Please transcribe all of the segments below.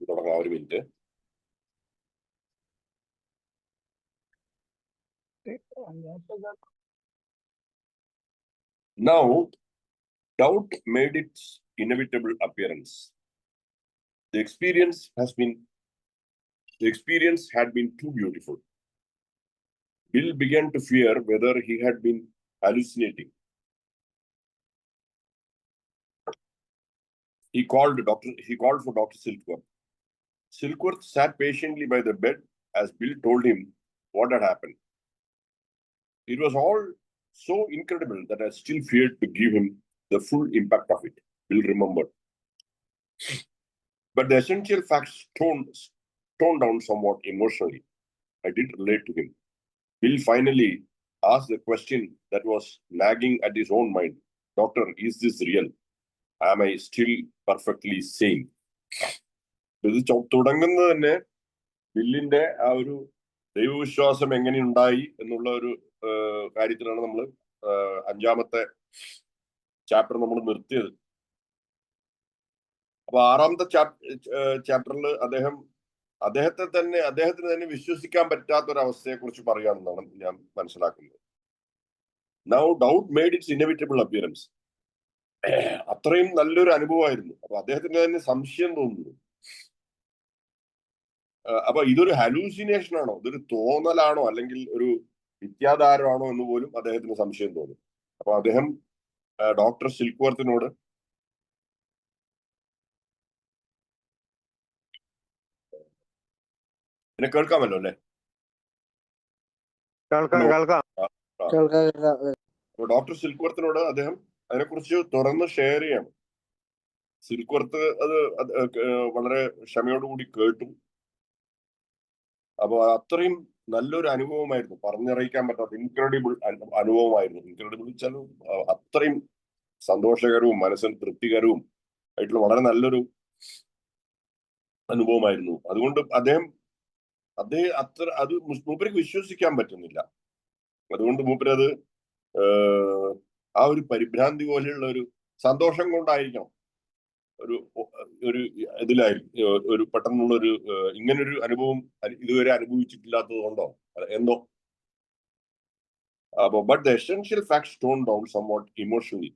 തുടങ്ങാം, ഒരു minute. Now, doubt made its inevitable appearance. The experience had been too beautiful. Bill began to fear whether he had been hallucinating. He called for Dr. Silkworth. Silkworth sat patiently by the bed as Bill told him what had happened. It was all so incredible that I still feared to give him the full impact of it, Bill remembered. But the essential facts toned down somewhat emotionally. I did relate to him. Bill finally asked the question that was nagging at his own mind. Doctor, is this real? Am I still perfectly sane? ഇത് തുടങ്ങുന്നത് തന്നെ ബില്ലിന്റെ ആ ഒരു ദൈവവിശ്വാസം എങ്ങനെ ഉണ്ടായി എന്നുള്ള ഒരു കാര്യത്തിലാണ് നമ്മൾ 5ാമത്തെ ചാപ്റ്റർ നമ്മൾ നിർത്തിയത്. അപ്പൊ 6ാമത്തെ ചാപ്റ്ററിൽ അദ്ദേഹത്തിന് തന്നെ വിശ്വസിക്കാൻ പറ്റാത്ത ഒരു അവസ്ഥയെ കുറിച്ച് പറയാമെന്നാണ് ഞാൻ മനസ്സിലാക്കുന്നത്. Now doubt made its inevitable appearance. അത്രയും നല്ലൊരു അനുഭവമായിരുന്നു. അപ്പൊ അദ്ദേഹത്തിന് തന്നെ സംശയം തോന്നുന്നു. അപ്പൊ ഇതൊരു ഹലൂസിനേഷൻ ആണോ, ഇതൊരു തോന്നലാണോ, അല്ലെങ്കിൽ ഒരു വിദ്യാധാരമാണോ എന്ന് പോലും അദ്ദേഹത്തിന് സംശയം തോന്നി. അപ്പൊ അദ്ദേഹം ഡോക്ടർ സിൽക്വർത്തിനോട് എന്നെ കേൾക്കാമല്ലോ അല്ലെ? ഡോക്ടർ സിൽക്വർത്തിനോട് അദ്ദേഹം അതിനെക്കുറിച്ച് തുറന്ന് ഷെയർ ചെയ്യണം. സിൽക്വർത്ത് അത് വളരെ ക്ഷമയോടുകൂടി കേട്ടു. അപ്പൊ അത്രയും നല്ലൊരു അനുഭവമായിരുന്നു, പറഞ്ഞറിയിക്കാൻ പറ്റാത്ത ഇൻക്രെഡിബിൾ അനുഭവമായിരുന്നു. ഇൻക്രെഡിബിൾ വെച്ചാൽ അത്രയും സന്തോഷകരവും മനസ്സിന് തൃപ്തികരവും ആയിട്ടുള്ള വളരെ നല്ലൊരു അനുഭവമായിരുന്നു. അതുകൊണ്ട് അദ്ദേഹം അത് മൂപ്പർക്ക് വിശ്വസിക്കാൻ പറ്റുന്നില്ല. അതുകൊണ്ട് മൂപ്പരത് ആ ഒരു പരിഭ്രാന്തി പോലെയുള്ള ഒരു സന്തോഷം കൊണ്ടായിരിക്കണം, ഒരു ഇതിലായിരിക്കും, ഒരു പെട്ടെന്നുള്ള ഒരു ഇങ്ങനൊരു അനുഭവം ഇതുവരെ അനുഭവിച്ചിട്ടില്ലാത്തത് കൊണ്ടോ എന്തോ. But the essential facts toned down somewhat emotionally.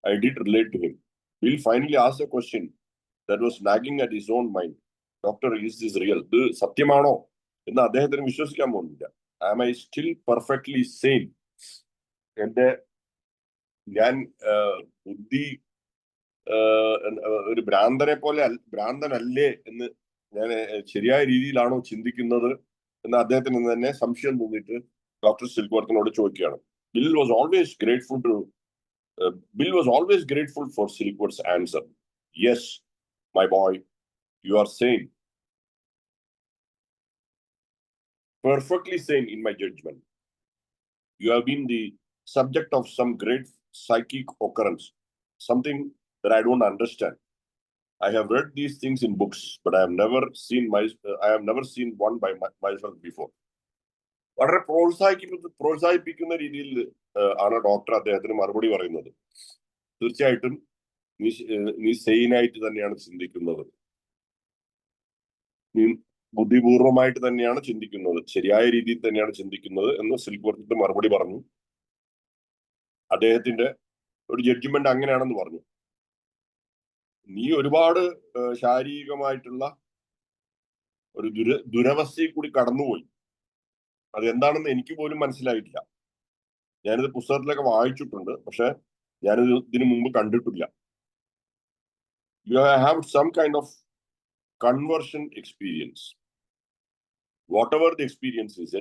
I did relate to him. Bill finally asked a question that was nagging at his own mind. Doctor, is this real? ഇത് സത്യമാണോ എന്ന് അദ്ദേഹത്തിന് വിശ്വസിക്കാൻ പോകുന്നില്ല. Am I still perfectly sane? ഞാൻ ബുദ്ധി ഒരു ഭ്രാന്തനല്ലേ എന്ന് ഞാൻ ശരിയായ രീതിയിലാണോ ചിന്തിക്കുന്നത് എന്ന് അദ്ദേഹത്തിന് തന്നെ സംശയം തോന്നിയിട്ട് ഡോക്ടർ സിൽക്വർത്തിനോട് ചോദിക്കുകയാണ്. Bill was always grateful for Silkworth's answer. Yes, my boy, you are sane. Perfectly sane in my judgment. You have been the subject of some great psychic occurrence, something that I don't understand. I have read these things in books, but I have never seen one by myself before. വളരെ പ്രോത്സാഹിപ്പിക്കുന്ന രീതിയിൽ ആണ് doctor അദ്ദേഹത്തിന് മറുപടി പറയുന്നത്. തീർച്ചയായിട്ടും നീ സെയിനായിട്ട് തന്നെയാണ് ചിന്തിക്കുന്നത്, നീ ബുദ്ധിപൂർവമായിട്ട് തന്നെയാണ് ചിന്തിക്കുന്നത്, ശരിയായ രീതിയിൽ തന്നെയാണ് ചിന്തിക്കുന്നത് എന്ന് സിൽക്വർത്ത് മറുപടി പറഞ്ഞു. അദ്ദേഹത്തിന്റെ ഒരു ജഡ്ജ്മെന്റ് അങ്ങനെയാണെന്ന് പറഞ്ഞു. നീ ഒരുപാട് ശാരീരികമായിട്ടുള്ള ഒരു ദുരവസ്ഥയിൽ കൂടി കടന്നുപോയി. അതെന്താണെന്ന് എനിക്ക് പോലും മനസ്സിലായിട്ടില്ല. ഞാനിത് പുസ്തകത്തിലൊക്കെ വായിച്ചിട്ടുണ്ട്, പക്ഷെ ഞാനിത് ഇതിനു മുമ്പ് കണ്ടിട്ടില്ല. You have some kind of conversion experience. Whatever the experience is,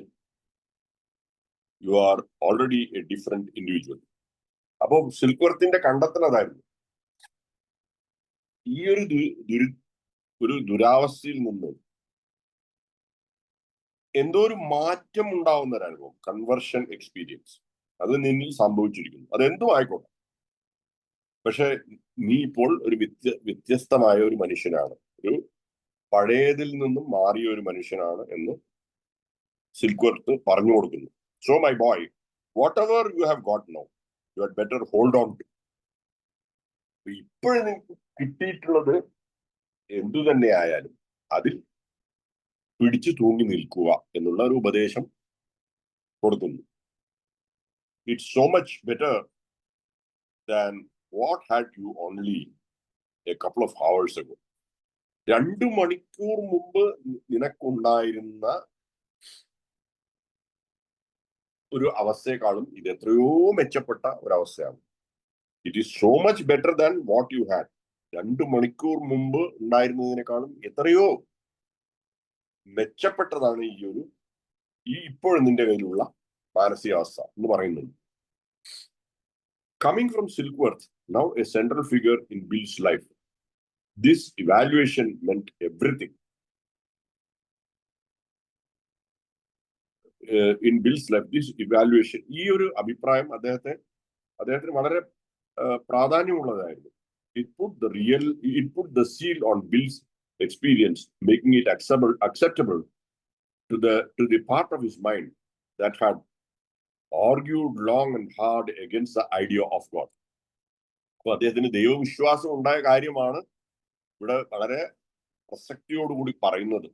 you are already a different individual. അപ്പൊ സിൽക്വർത്തിന്റെ കണ്ടെത്തൽ അതായിരുന്നു. ഈ ഒരു ദുരാവസ്ഥയിൽ നിന്ന് എന്തോ ഒരു മാറ്റം ഉണ്ടാവുന്ന ഒരു അനുഭവം, കൺവേർഷൻ എക്സ്പീരിയൻസ്, അത് നിന്നിൽ സംഭവിച്ചിരിക്കുന്നു. അതെന്തോ ആയിക്കോട്ടെ, പക്ഷെ നീ ഇപ്പോൾ ഒരു വ്യത്യസ്തമായ ഒരു മനുഷ്യനാണ്, ഒരു പഴയതിൽ നിന്നും മാറിയ ഒരു മനുഷ്യനാണ് എന്ന് സിൽക്വർത്ത് പറഞ്ഞു കൊടുക്കുന്നു. So my boy, whatever you have got now, you had better hold on to. ഇപ്പോഴും കിട്ടിയിട്ടുള്ളത് എന്തു തന്നെ ആയാലും അതിൽ പിടിച്ചു തൂങ്ങി നിൽക്കുക എന്നുള്ള ഒരു ഉപദേശം കൊടുക്കുന്നു. It's so much better than what had you only A couple of hours ago. 2 മണിക്കൂർ മുമ്പ് നിനക്കുണ്ടായിരുന്ന ഒരു അവസ്ഥയെക്കാളും ഇത് എത്രയോ മെച്ചപ്പെട്ട ഒരവസ്ഥയാണ്. It is so much better than what you had. 2 മണിക്കൂർ മുമ്പ് ഉണ്ടായിരുന്നതിനേക്കാളും എത്രയോ മെച്ചപ്പെട്ടതാണ് ഇപ്പോഴും നിന്റെ കയ്യിലുള്ള മാനസികാവസ്ഥ എന്ന് പറയുന്നത്. Coming from Silkworth, now a central figure in Bill's life, this evaluation meant everything. In Bill's life, this evaluation, ഈ ഒരു അഭിപ്രായം അദ്ദേഹത്തിന് വളരെ പ്രാധാന്യമുള്ളതായിരുന്നു. It put the seal on Bill's experience, making it acceptable to the part of his mind that had argued long and hard against the idea of God. അപ്പൊ അദ്ദേഹത്തിന് ദൈവവിശ്വാസം ഉണ്ടായ കാര്യമാണ് ഇവിടെ വളരെ പ്രസക്തിയോടുകൂടി പറയുന്നത്.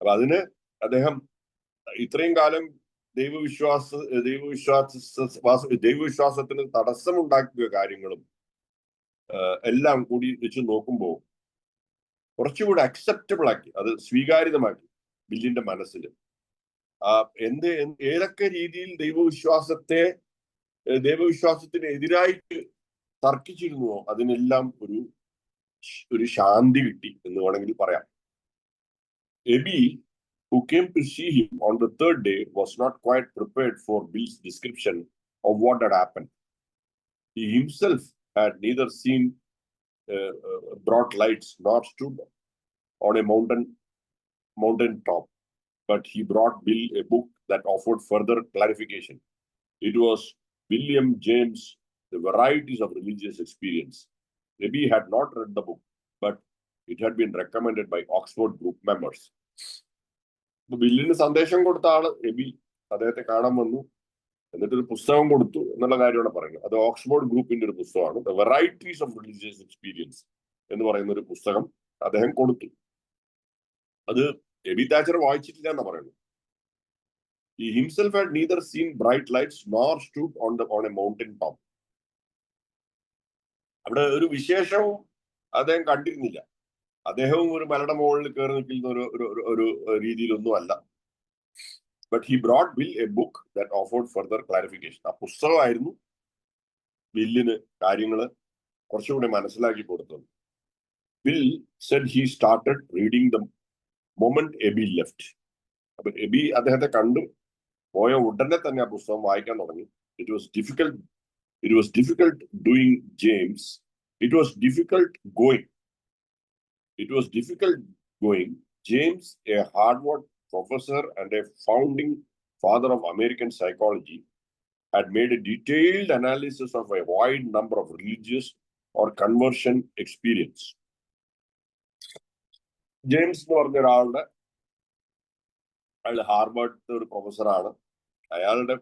അപ്പൊ അതിന് അദ്ദേഹം ഇത്രയും കാലം ദൈവവിശ്വാസത്തിന് തടസ്സമുണ്ടാക്കിയ കാര്യങ്ങളും എല്ലാം കൂടി വെച്ച് നോക്കുമ്പോൾ കുറച്ചുകൂടി അക്സെപ്റ്റബിൾ ആക്കി, അത് സ്വീകാര്യമാക്കി ബില്ലിന്റെ മനസ്സിൽ. ഏതൊക്കെ രീതിയിൽ ദൈവവിശ്വാസത്തിന് എതിരായിട്ട് തർക്കിച്ചിരുന്നുവോ അതിനെല്ലാം ഒരു ശാന്തി കിട്ടി എന്ന് വേണമെങ്കിൽ പറയാം. Ebby, who came to see him on the 3rd day, was not quite prepared for Bill's description of what had happened. He himself had neither seen brought lights nor stood on a mountain top, but he brought Bill a book that offered further clarification. It was William James, The Varieties of Religious Experience. Ebi had not read the book, but it had been recommended by Oxford group members. ബില്ലിന് സന്ദേശം കൊടുത്ത ആള് AB അദ്ദേഹത്തെ കാണാൻ വന്നു, എന്നിട്ടൊരു പുസ്തകം കൊടുത്തു എന്നുള്ള കാര്യമാണ് പറയുന്നത്. അത് ഓക്സ്ഫോർഡ് ഗ്രൂപ്പിന്റെ ഒരു പുസ്തകമാണ്. The varieties of religious experience എന്ന് പറയുന്ന ഒരു പുസ്തകം അദ്ദേഹം കൊടുത്തു. അത് എബി താച്ചർ വായിച്ചിട്ടില്ല എന്നാ പറയുന്നത്. He himself had neither seen bright lights nor stood on a mountain top. അവിടെ ഒരു വിശേഷവും അദ്ദേഹം കണ്ടിരുന്നില്ല. അദ്ദേഹവും ഒരു മലയുടെ മുകളിൽ കയറി നിൽക്കുന്ന ഒരു രീതിയിലൊന്നും അല്ല. But he brought Bill a book that offered further clarification. ആ പുസ്തകമായിരുന്നു ബില്ലിന് കാര്യങ്ങള് കുറച്ചുകൂടി മനസ്സിലാക്കി കൊടുത്തത്. Bill said he started reading the moment Ebby left. അപ്പൊ എബി അദ്ദേഹത്തെ കണ്ടു പോയ ഉടനെ തന്നെ ആ പുസ്തകം വായിക്കാൻ തുടങ്ങി. It was difficult doing James. It was difficult going. James, a Harvard professor and a founding father of American psychology, had made a detailed analysis of a wide number of religious or conversion experience. James എന്ന് പറഞ്ഞ ഒരാളുടെ, അയാൾ Harvard ഒരു പ്രൊഫസറാണ്. അയാളുടെ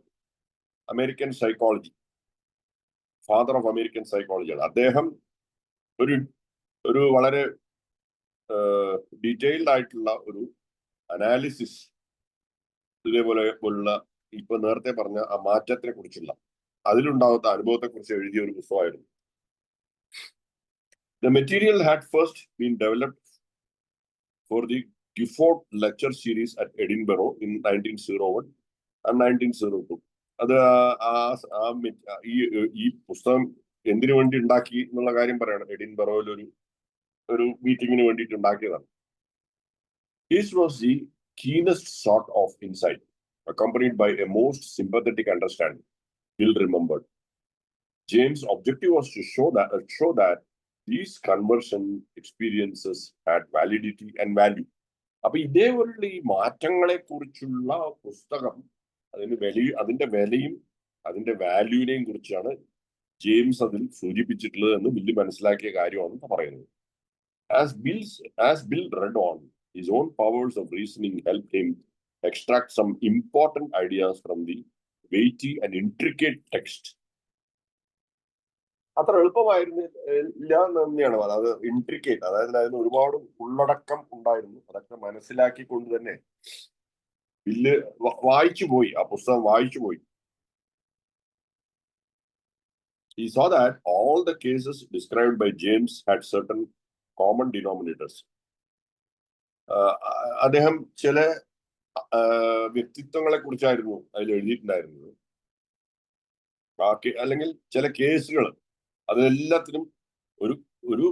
American psychology, father of American സൈക്കോളജിയാണ്. അദ്ദേഹം ഒരു വളരെ ഡീറ്റെയിൽഡ് ആയിട്ടുള്ള ഒരു അനാലിസിസ് ഇതേപോലെ ഉള്ള ഇപ്പൊ നേരത്തെ പറഞ്ഞ ആ മാറ്റത്തെ കുറിച്ചുള്ള അതിലുണ്ടാകുന്ന അനുഭവത്തെ കുറിച്ച് എഴുതിയ ഒരു പുസ്തകമായിരുന്നു. The material had first been developed for the Gifford lecture series at Edinburgh in 1901 and 1902. അത് ഈ പുസ്തകം എന്തിനു വേണ്ടി ഉണ്ടാക്കി എന്നുള്ള കാര്യം പറയണം. എഡിൻബറോയിൽ ഒരു മീറ്റിങ്ങിന് വേണ്ടിയിട്ട് ഉണ്ടാക്കിയതാണ്. This was the keenest sort of insight, accompanied by a most sympathetic understanding. Bill remembered. James' objective was to show that these conversion experiences had validity and value. അപ്പൊ ഇതേപോലുള്ള ഈ മാറ്റങ്ങളെ കുറിച്ചുള്ള പുസ്തകം അതിന്റെ വിലയും അതിന്റെ വാല്യൂവിനെയും കുറിച്ചാണ് ജെയിംസ് അതിൽ സൂചിപ്പിച്ചിട്ടുള്ളത് എന്ന് ബില്ല് മനസ്സിലാക്കിയ കാര്യമാണ് പറയുന്നത്. As Bill read on, his own powers of reasoning helped him extract some important ideas from the weighty and intricate text. അത്ര എളുപ്പമായിരുന്നു ഇല്ല എന്ന് തന്നെയാണ് അത് ഇൻട്രിക്കേറ്റ്, അതായത് അതിന് ഒരുപാട് ഉള്ളടക്കം ഉണ്ടായിരുന്നു. അതൊക്കെ മനസ്സിലാക്കിക്കൊണ്ട് തന്നെ ബില്ല് വായിച്ചു പോയി, ആ പുസ്തകം വായിച്ചു പോയി. He saw that all the cases described by James had certain common denominators. അദ്ദേഹം ചില വ്യക്തിത്വങ്ങളെ കുറിച്ചായിരുന്നു അതിൽ എഴുതിയിട്ടുണ്ടായിരുന്നത്. ബാക്കി അല്ലെങ്കിൽ ചില കേസുകൾ, അതെല്ലാത്തിനും ഒരു ഒരു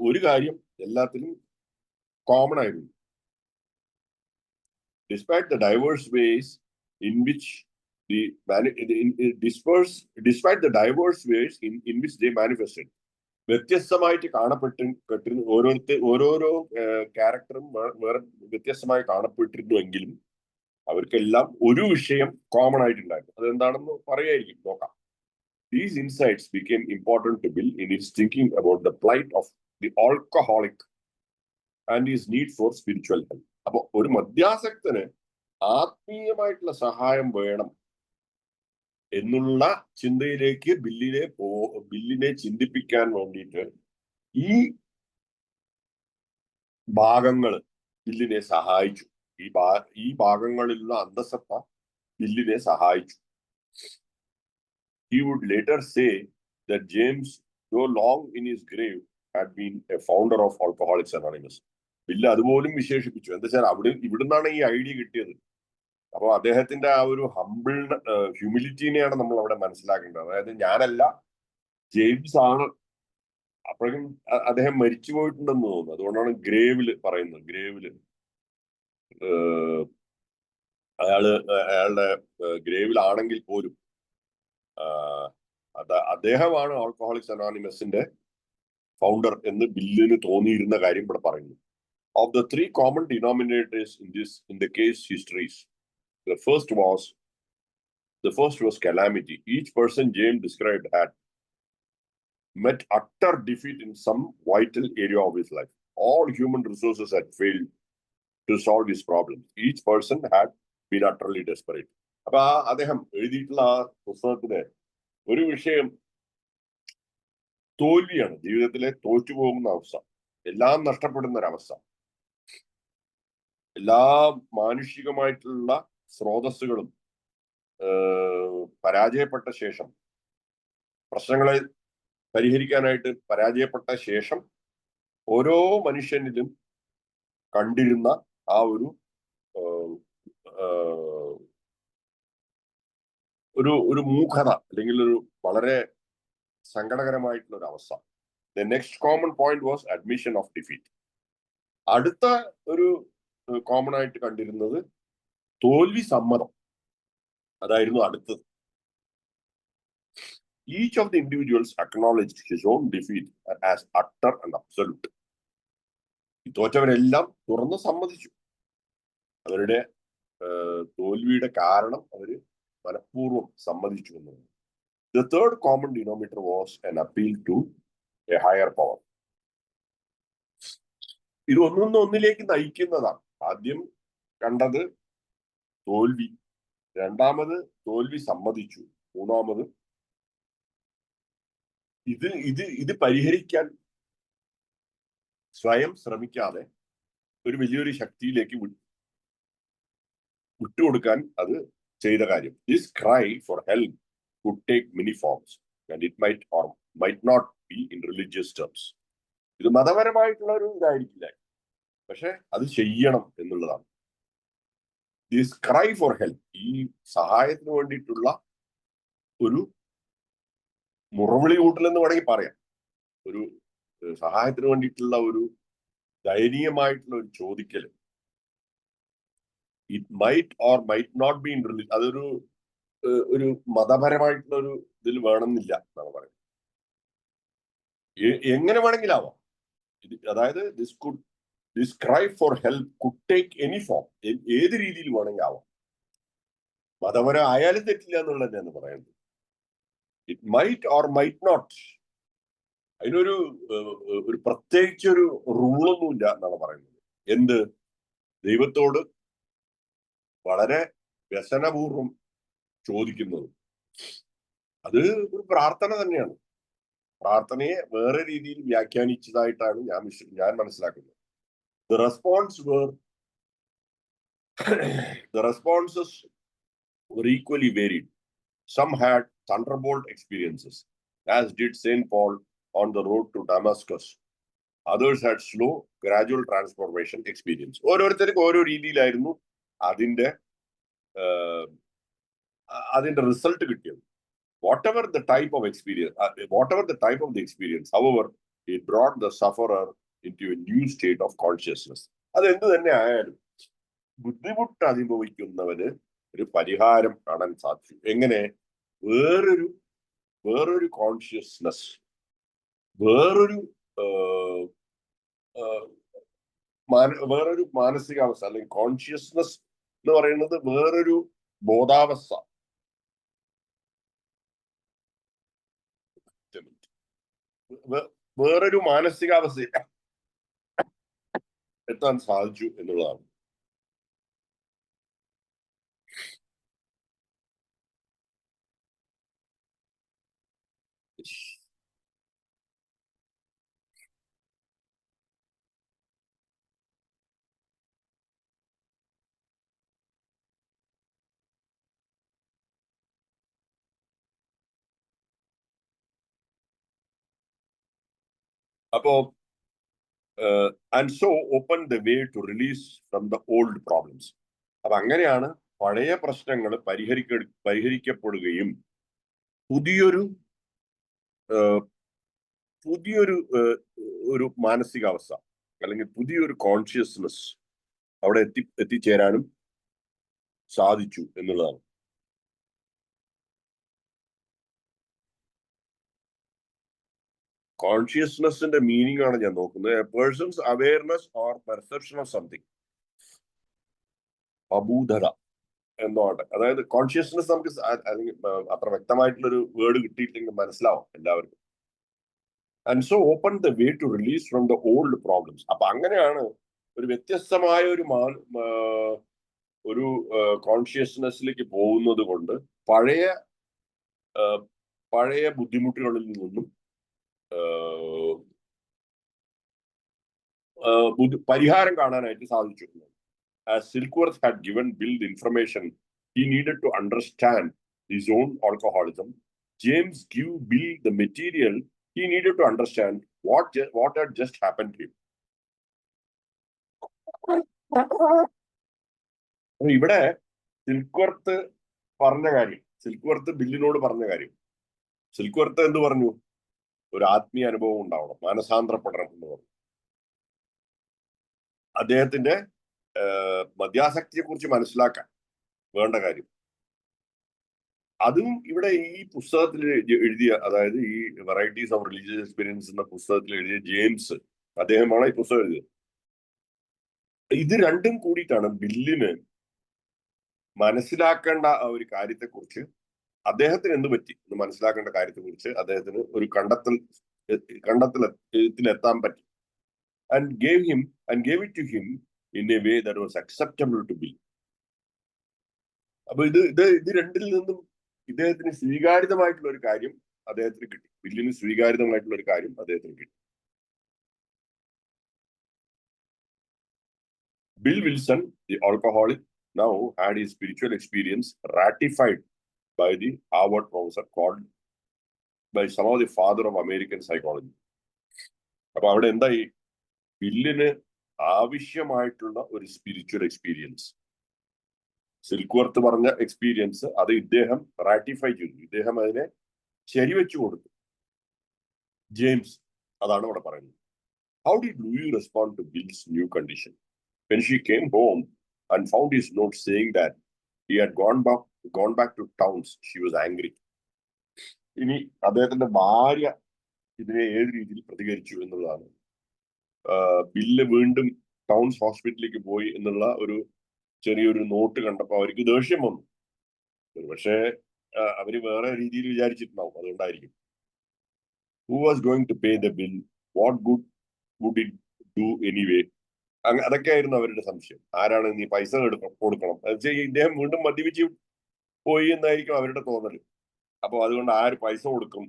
ഒരു കാര്യം എല്ലാത്തിനും കോമൺ ആയിരുന്നു. Despite the diverse ways in which despite the diverse ways in which they manifested, വ്യത്യസ്തമായിട്ട് കാണപ്പെട്ടിരുന്നു. ഓരോരോ ക്യാരക്ടറും വേറെ വ്യത്യസ്തമായി കാണപ്പെട്ടിരുന്നുവെങ്കിലും അവർക്കെല്ലാം ഒരു വിഷയം കോമൺ ആയിട്ടുണ്ടായിരുന്നു. അതെന്താണെന്ന് പറയായിരിക്കും, നോക്കാം. These insights became important to Bill in his thinking about the plight of the alcoholic and his need for spiritual help. അപ്പൊ ഒരു മദ്യാസക്തന് ആത്മീയമായിട്ടുള്ള സഹായം വേണം എന്നുള്ള ചിന്തയിലേക്ക് ബില്ലിനെ ചിന്തിപ്പിക്കാൻ വേണ്ടിയിട്ട് ഈ ഭാഗങ്ങൾ ബില്ലിനെ സഹായിച്ചു. ഈ ഭാഗങ്ങളിലുള്ള അന്തസത്ത ബില്ലിനെ സഹായിച്ചു. He would later say that James, though long in his grave, had been a founder of Alcoholics Anonymous. Bill അതുപോലും വിശേഷിപ്പിച്ചു. എന്താ വെച്ചാൽ ഇവിടുന്നാണ് ഈ ഐഡിയ കിട്ടിയത്. അപ്പൊ അദ്ദേഹത്തിന്റെ ആ ഒരു ഹ്യൂമിലിറ്റിനെയാണ് നമ്മൾ അവിടെ മനസ്സിലാക്കേണ്ടത്. അതായത് ഞാനല്ല, ജെയിംസ് ആണ്. അപ്പോഴേക്കും അദ്ദേഹം മരിച്ചു പോയിട്ടുണ്ടെന്ന് തോന്നുന്നു. അതുകൊണ്ടാണ് ഗ്രേവില് പറയുന്നത്. ഗ്രേവില് അയാളുടെ ഗ്രേവിലാണെങ്കിൽ പോലും അദ്ദേഹമാണ് ആൽക്കഹോളിക്സ് അനോണിമസിന്റെ ഫൗണ്ടർ എന്ന് ബില്ലിന് തോന്നിയിരുന്ന കാര്യം ഇവിടെ പറയുന്നു. Of the three common denominators in the case histories, the first was calamity. Each person James described had met utter defeat in some vital area of his life. All human resources had failed to solve his problems. Each person had been utterly desperate. അപ്പൊ അദ്ദേഹം എഴുതിയിട്ടുള്ള ആ പുസ്തകത്തിന് ഒരു വിഷയം തോൽവിയാണ്. ജീവിതത്തിലെ തോറ്റുപോകുന്ന അവസ്ഥ, എല്ലാം നഷ്ടപ്പെടുന്ന ഒരവസ്ഥ, എല്ലാ മാനുഷികമായിട്ടുള്ള സ്രോതസ്സുകളും പരാജയപ്പെട്ട ശേഷം, പ്രശ്നങ്ങളെ പരിഹരിക്കാനായിട്ട് പരാജയപ്പെട്ട ശേഷം ഓരോ മനുഷ്യനിലും കണ്ടിരുന്ന ആ ഒരു മൂഖത അല്ലെങ്കിൽ ഒരു വളരെ സങ്കടകരമായിട്ടുള്ള ഒരു അവസ്ഥ. The next common point was admission of defeat. അടുത്ത ഒരു കോമൺ ആയിട്ട് കണ്ടിരുന്നത് തോൽവി സമ്മതം. അതായിരുന്നു അടുത്തത്. Each of the individuals acknowledged his own defeat as utter and absolute. തോറ്റവരെല്ലാം തുറന്ന് സമ്മതിച്ചു അവരുടെ തോൽവിയുടെ കാരണം അവര് മനഃപൂർവ്വം സമ്മതിച്ചു എന്നുള്ളത്. The third common denominator was an appeal to a higher power. ഇത് ഒന്നിലേക്ക് നയിക്കുന്നതാണ്. ആദ്യം കണ്ടത് തോൽവി, രണ്ടാമത് തോൽവി സമ്മതിച്ചു, മൂന്നാമത് ഇത് പരിഹരിക്കാൻ സ്വയം ശ്രമിക്കാതെ ഒരു വലിയൊരു ശക്തിയിലേക്ക് വിട്ടുകൊടുക്കാൻ അത് ചെയ്ത കാര്യം. This cry for help could take many forms and it might or might not be in religious terms. ഇത് മതപരമായിട്ടുള്ള ഒരു ഇതായിരിക്കില്ല, പക്ഷെ അത് ചെയ്യണം എന്നുള്ളതാണ്. This cry for help, ഈ സഹായത്തിന് വേണ്ടിയിട്ടുള്ള ഒരു മുറവിളി കൂട്ടൽ എന്ന് വേണമെങ്കിൽ പറയാം. ഒരു സഹായത്തിന് വേണ്ടിയിട്ടുള്ള ഒരു ദയനീയമായിട്ടുള്ള ഒരു ചോദിക്കല്. It might or might not be in religion, ഒരു മതപരമായിട്ടുള്ള ഒരു ഇതിൽ വേണമെന്നില്ല എന്നാണ് പറയുന്നത്. എങ്ങനെ വേണമെങ്കിലാവാം. അതായത് this cry for help could take any form, ഏത് രീതിയിൽ വേണമെങ്കിൽ ആവാം. മതപരം ആയാലും തെറ്റില്ല എന്നുള്ളത് തന്നെയാണ് പറയുന്നത്. It might or might not, അതിനൊരു പ്രത്യേകിച്ചൊരു റൂളൊന്നുമില്ല എന്നാണ് പറയുന്നത്. എന്ത്? ദൈവത്തോട് വളരെ വ്യസനപൂർവം ചോദിക്കുന്നത് അത് ഒരു പ്രാർത്ഥന തന്നെയാണ്. പ്രാർത്ഥനയെ വേറെ രീതിയിൽ വ്യാഖ്യാനിച്ചതായിട്ടാണ് ഞാൻ മനസ്സിലാക്കുന്നത്. The responses were equally varied. Some had thunderbolt experiences, as did St. Paul on the road to Damascus. Others had slow, gradual transformation experience. ഓരോരുത്തർക്കും ഓരോ രീതിയിലായിരുന്നു അതിന്റെ റിസൾട്ട് കിട്ടിയത്. Whatever the type of the experience, however, it brought the sufferer into a new state of consciousness. അതെന്ത് തന്നെ ആയാലും ബുദ്ധിമുട്ട് അനുഭവിക്കുന്നവന് ഒരു പരിഹാരം കാണാൻ സാധിച്ചു. എങ്ങനെ? വേറൊരു കോൺഷ്യസ്നസ്, വേറൊരു മാനസികാവസ്ഥ, അല്ലെങ്കിൽ കോൺഷ്യസ്നസ് എന്ന് പറയുന്നത് വേറൊരു ബോധാവസ്ഥ. വേറൊരു മാനസികാവസ്ഥ എത്താൻ സാധിച്ചു എന്നുള്ളതാണ്. അപ്പോ and so open the way to release from the old problems. അപ്പൊ അങ്ങനെയാണ് പഴയ പ്രശ്നങ്ങൾ പരിഹരിക്കപ്പെടുകയും പുതിയൊരു ഒരു മാനസികാവസ്ഥ അല്ലെങ്കിൽ പുതിയൊരു കോൺഷ്യസ്നസ് അവിടെ എത്തിച്ചേരാനും സാധിച്ചു എന്നുള്ളതാണ്. കോൺഷ്യസ്നെസിന്റെ മീനിങ് ആണ് ഞാൻ നോക്കുന്നത്. A person's awareness or perception of something. അബൂധത എന്നോട്ടെ, അതായത് കോൺഷ്യസ്നെസ് നമുക്ക് അത്ര വ്യക്തമായിട്ടുള്ളൊരു വേർഡ് കിട്ടിയില്ലെങ്കിൽ മനസ്സിലാവും എല്ലാവർക്കും. And so open the way to release from the old problems. അപ്പൊ അങ്ങനെയാണ് ഒരു വ്യത്യസ്തമായ ഒരു കോൺഷ്യസ്നെസ്സിലേക്ക് പോകുന്നത് കൊണ്ട് പഴയ ബുദ്ധിമുട്ടുകളിൽ നിന്നും പരിഹാരം കാണാനായിട്ട് സാധിച്ചു. As Silkworth had given Bill the information he needed to understand his own alcoholism, James gave Bill the material he needed to understand what had just happened to him. ഇവിടെ സിൽക്വർത്ത് ബില്ലിനോട് പറഞ്ഞ കാര്യം, സിൽക്വർത്ത് എന്ത് പറഞ്ഞു? ഒരു ആത്മീയ അനുഭവം ഉണ്ടാവണം, മാനസാന്തരപ്പെടണം എന്ന് പറഞ്ഞു. അദ്ദേഹത്തിന്റെ മദ്യാസക്തിയെ കുറിച്ച് മനസ്സിലാക്കാൻ വേണ്ട കാര്യം. അതും ഇവിടെ ഈ പുസ്തകത്തിൽ എഴുതിയ, അതായത് ഈ വെറൈറ്റീസ് ഓഫ് റിലീജിയസ് എക്സ്പീരിയൻസ് എന്ന പുസ്തകത്തിൽ എഴുതിയ ജെയിംസ്, അദ്ദേഹമാണ് ഈ പുസ്തകം എഴുതിയത്. ഇത് രണ്ടും കൂടിയിട്ടാണ് ബില്ലിന് മനസ്സിലാക്കേണ്ട ആ ഒരു കാര്യത്തെക്കുറിച്ച്, അദ്ദേഹത്തിന് എന്ത് പറ്റി എന്ന് മനസ്സിലാക്കേണ്ട കാര്യത്തെക്കുറിച്ച് അദ്ദേഹത്തിന് ഒരു കണ്ടെത്തലെത്താൻ പറ്റി. and gave it to him in a way that was acceptable to Bill. അപ്പൊ ഇത് രണ്ടിൽ നിന്നും ഇദ്ദേഹത്തിന് സ്വീകാര്യമായിട്ടുള്ള ഒരു കാര്യം അദ്ദേഹത്തിന് കിട്ടി. ബില്ലിന് സ്വീകാര്യമായിട്ടുള്ള ഒരു കാര്യം അദ്ദേഹത്തിന് കിട്ടി. Bill Wilson, the alcoholic, now had his spiritual experience ratified by the Harvard professor called by some of the father of American psychology. അപ്പൊ അവിടെ എന്തായി? ബില്ലിന് ആവശ്യമായിട്ടുള്ള ഒരു സ്പിരിച്വൽ എക്സ്പീരിയൻസ്, സിൽക്വർത്ത് പറഞ്ഞ എക്സ്പീരിയൻസ്, അത് ഇദ്ദേഹം റാറ്റിഫൈ ചെയ്തു, ഇദ്ദേഹം അതിനെ ശരിവെച്ചു കൊടുത്തു. ജെയിംസ് അതാണ് ഇവിടെ പറയുന്നത്. How did Louis respond to Bill's new condition? When she came home and found his note saying that he had gone back to towns, she was angry. ഇനി അദ്ദേഹത്തിന്റെ ഭാര്യ ഇതിനെ ഏത് രീതിയിൽ പ്രതികരിച്ചു എന്നുള്ളതാണ്. ബില്ല് വീണ്ടും ടൗൺസ് ഹോസ്പിറ്റലിലേക്ക് പോയി എന്നുള്ള ഒരു ചെറിയൊരു നോട്ട് കണ്ടപ്പോൾ അവർക്ക് ദേഷ്യം വന്നു. പക്ഷേ അവര് വേറെ രീതിയിൽ വിചാരിച്ചിട്ടുണ്ടാവും, അതുകൊണ്ടായിരിക്കും. Who was going to pay the bill? What good would it do anyway? അതൊക്കെയായിരുന്നു അവരുടെ സംശയം. ആരാണ് നീ പൈസ കൊടുക്കണം? ഇദ്ദേഹം വീണ്ടും മദ്യപിച്ച് പോയി എന്നായിരിക്കും അവരുടെ തോന്നല്. അപ്പൊ അതുകൊണ്ട് ആര് പൈസ കൊടുക്കും?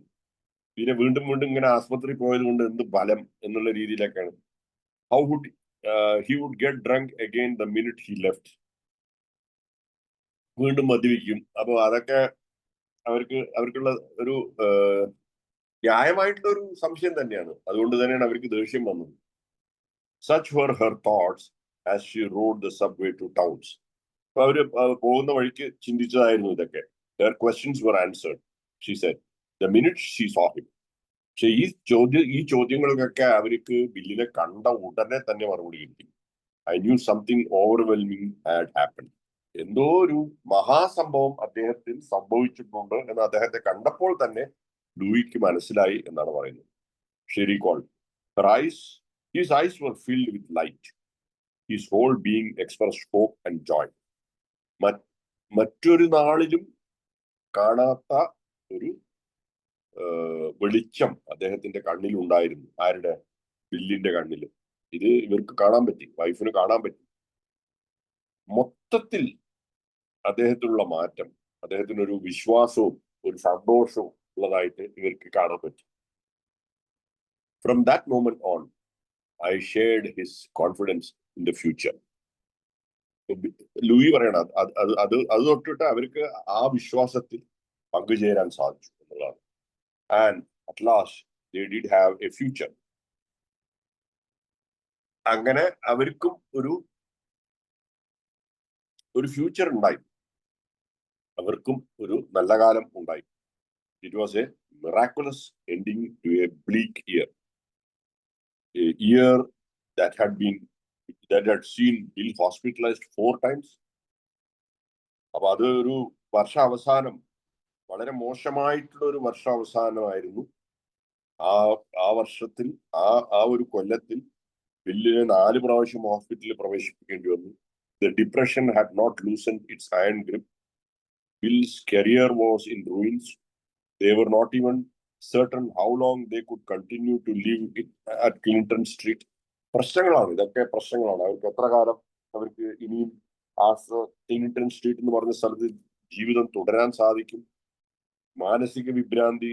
പിന്നെ വീണ്ടും വീണ്ടും ഇങ്ങനെ ആസ്പത്രി പോയത് കൊണ്ട് എന്ത് ബലം എന്നുള്ള രീതിയിലൊക്കെയാണ്. How would he would get drunk again the minute he left. വീണ്ടും മദ്യപിക്കും. അപ്പൊ അതൊക്കെ അവർക്കുള്ള ഒരു ന്യായമായിട്ടുള്ള ഒരു സംശയം തന്നെയാണ്. അതുകൊണ്ട് തന്നെയാണ് അവർക്ക് ദേഷ്യം വന്നത്. Such were her thoughts as she rode the subway to towns. അപ്പൊ അവര് പോകുന്ന വഴിക്ക് ചിന്തിച്ചതായിരുന്നു ഇതൊക്കെ. Her questions were answered, she said, the minute she saw him. പക്ഷെ ഈ ചോദ്യങ്ങൾക്കൊക്കെ അവർക്ക് ബില്ലിനെ കണ്ട ഉടനെ തന്നെ മറുപടി കിട്ടി. I knew something overwhelming had happened. എന്തോ ഒരു മഹാസംഭവം അദ്ദേഹത്തിൽ സംഭവിച്ചിട്ടുണ്ട് എന്ന് അദ്ദേഹത്തെ കണ്ടപ്പോൾ തന്നെ ലൂയിക്ക് മനസ്സിലായി എന്നാണ് പറയുന്നത്. She recalled, his eyes were filled with light. His whole being expressed hope and joy. മറ്റൊരു നാളിലും കാണാത്ത ഒരു വെളിച്ചം അദ്ദേഹത്തിന്റെ കണ്ണിൽ ഉണ്ടായിരുന്നു. ആരുടെ? ബില്ലിന്റെ കണ്ണിൽ. ഇത് ഇവർക്ക് കാണാൻ പറ്റി, വൈഫിന് കാണാൻ പറ്റി. മൊത്തത്തിൽ അദ്ദേഹത്തിനുള്ള മാറ്റം, അദ്ദേഹത്തിനൊരു വിശ്വാസവും ഒരു സന്തോഷവും ഉള്ളതായിട്ട് ഇവർക്ക് കാണാൻ പറ്റി. From that moment on, I shared his confidence in the future. Louie പറയണം അത് തൊട്ടിട്ട് അവർക്ക് ആ വിശ്വാസത്തിൽ പങ്കുചേരാൻ സാധിച്ചു എന്നുള്ളതാണ്. And at last they did have a future. അങ്ങനെ അവർക്കും ഒരു ഫ്യൂച്ചർ ഉണ്ടായി, അവർക്കും ഒരു നല്ല കാലം ഉണ്ടായി. It was a miraculous ending to a bleak year. A year that had seen Bill hospitalized 4 times. അപ്പൊ അത് ഒരു വർഷാവസാനം, വളരെ മോശമായിട്ടുള്ള ഒരു വർഷാവസാനമായിരുന്നു. ആ വർഷത്തിൽ ആ ഒരു കൊല്ലത്തിൽ ബില്ലിനെ 4 പ്രാവശ്യം ഹോസ്പിറ്റലിൽ പ്രവേശിപ്പിക്കേണ്ടി വന്നു. The depression had not loosened its iron grip. Bill's career was in ruins. They were not even certain how long they could continue to live at Clinton Street. പ്രശ്നങ്ങളാണ് ഇതൊക്കെ, പ്രശ്നങ്ങളാണ്. അവർക്ക് എത്ര കാലം അവർക്ക് ഇനിയും ആ ക്ലിന്റൺ സ്ട്രീറ്റ് എന്ന് പറഞ്ഞ സ്ഥലത്ത് ജീവിതം തുടരാൻ സാധിക്കും? മാനസിക വിഭ്രാന്തി